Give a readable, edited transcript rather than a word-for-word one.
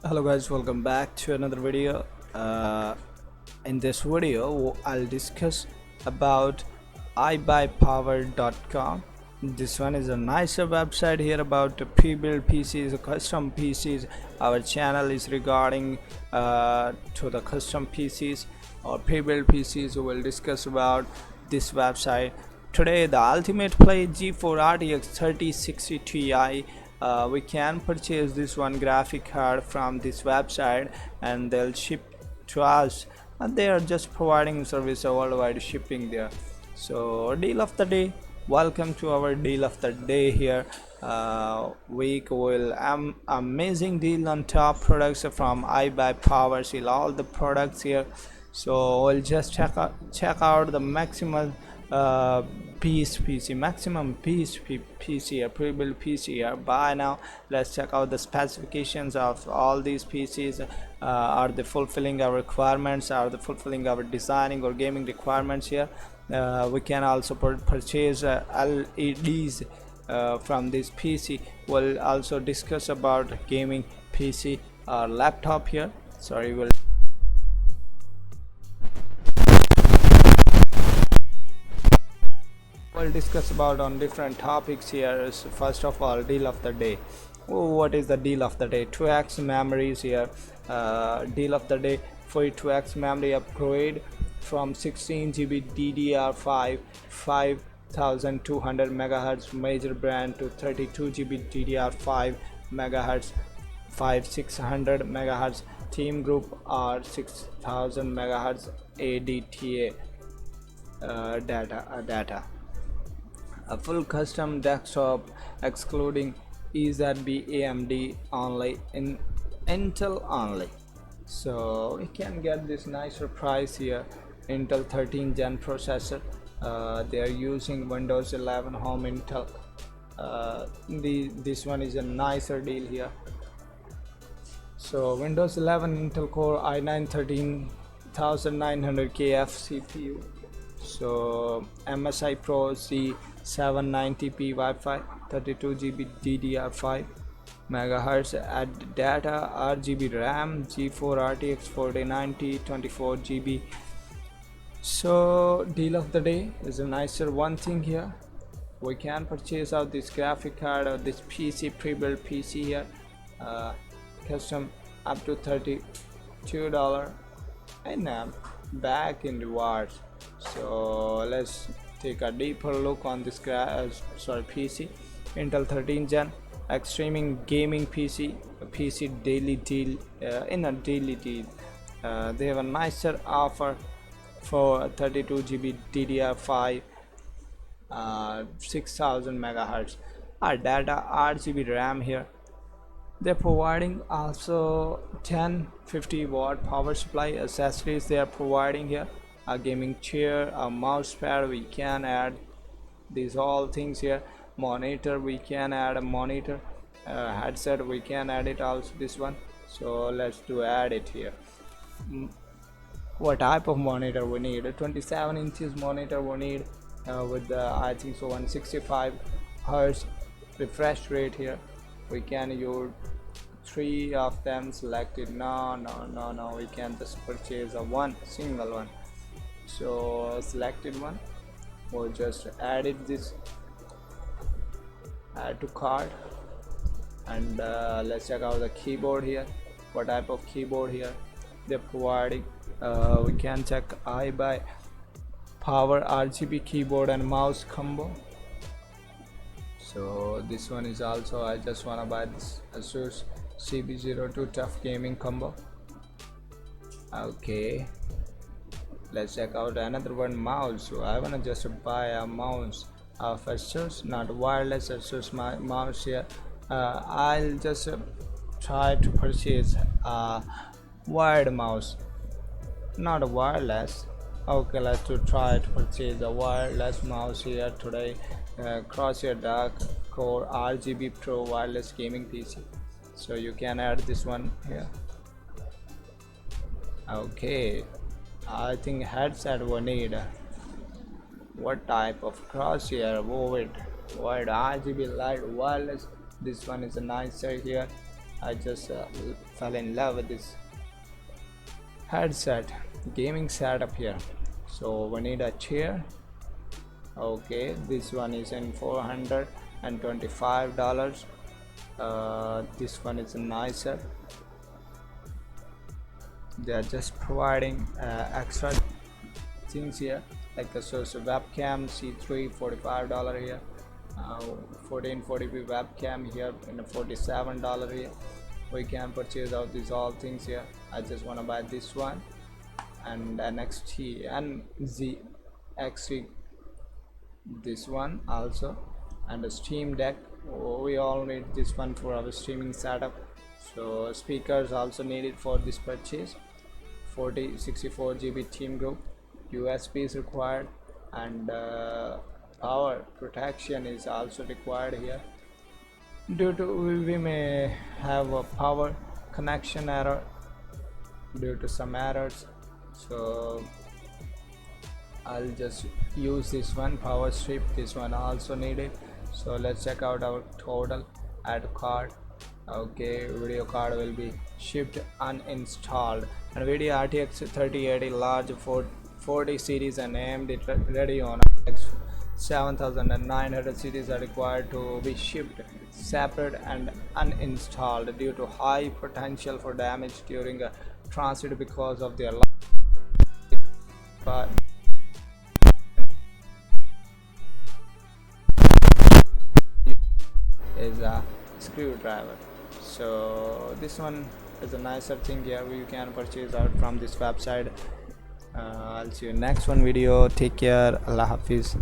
Hello guys, welcome back to another video. In this video I'll discuss about ibuypower.com. This one is a nicer website here about pre-built PCs, custom PCs. Our channel is regarding to the custom PCs or pre-built PCs. We will discuss about this website today. The ultimate play G4 RTX 3060 Ti. We can purchase this one graphic card from this website and they'll ship to us, and they are just providing service worldwide shipping there. So deal of the day, welcome to our deal of the day here. Week will amazing deal on top products from iBuyPower. See all the products here, so we'll just check out the maximum piece PC, maximum piece PC, a pre-built PC here. By now let's check out the specifications of all these PCs. Are they fulfilling our requirements? Are they fulfilling our designing or gaming requirements here? We can also purchase LEDs from this PC. We'll also discuss about gaming PC or laptop here. We'll discuss about on different topics here. So first of all, deal of the day. What is the deal of the day? 2x memories here. Deal of the day for 2x memory upgrade from 16 GB DDR5 5200 MHz major brand to 32 GB DDR5 MHz 5600 MHz team group or 6000 MHz ADTA data. A full custom desktop excluding EZB AMD only, in Intel only. So we can get this nicer price here. Intel 13 gen processor. They are using Windows 11 Home Intel. This one is a nicer deal here. So Windows 11 Intel Core i9 13900KF CPU. So MSI Pro Z 790p Wi-Fi 32 GB DDR5 MHz add data RGB RAM G4 RTX 4090 24 GB. So deal of the day is a nicer one thing here. We can purchase out this graphic card or this PC, pre-built PC here, custom up to $32 and back in rewards. So let's take a deeper look on this PC. Intel 13 gen extreme gaming PC daily deal. In a daily deal, they have a nicer offer for 32 GB DDR5 6000 MHz data RGB RAM here. They're providing also 1050 watt power supply accessories. They are providing here a gaming chair, a mouse pad. We can add these all things here. Monitor, we can add a monitor. Headset, we can add it also, this one. So let's add it here. What type of monitor we need? A 27 inches monitor we need, with the I think so 165 Hz refresh rate here. We can use 3 of them selected. No, we can just purchase a single one. So selected one, we'll just added this, add to cart. And let's check out the keyboard here. What type of keyboard here they're providing? We can check iBuyPower RGB keyboard and mouse combo. So this one is also, I just wanna buy this Asus CB02 tough gaming combo. Okay, let's check out another one, mouse. So I wanna just buy a mouse of Asus, not wireless Asus mouse here. I'll just try to purchase a wired mouse, not a wireless. Okay, let's try to purchase a wireless mouse here today. Crosshair Dark Core RGB Pro wireless gaming PC. So you can add this one here. Okay, I think headset we need. What type of crosshair? Wide RGB light wireless. This one is a nicer here. I just fell in love with this headset gaming setup here. So we need a chair. Okay, this one is in $425. This one is nicer. They are just providing extra things here, like a source of webcam C3, $45 here, 1440p webcam here in a $47 here. We can purchase out these all things here. I just want to buy this one and NXT and ZXT, this one also, and a Steam Deck. We all need this one for our streaming setup. So speakers also needed for this purchase. 64 GB team group, USB is required, and power protection is also required here. Due to we may have a power connection error due to some errors, so I'll just use this one, power strip. This one also needed. So let's check out our total. Add card. Okay, video card will be shipped uninstalled, and video RTX 3080 large 440 series and AMD Radeon RX 7900 series are required to be shipped separate and uninstalled due to high potential for damage during a transit because of their is a screwdriver. So this one is a nicer thing here. You can purchase out from this website. I'll see you next one video. Take care. Allah Hafiz.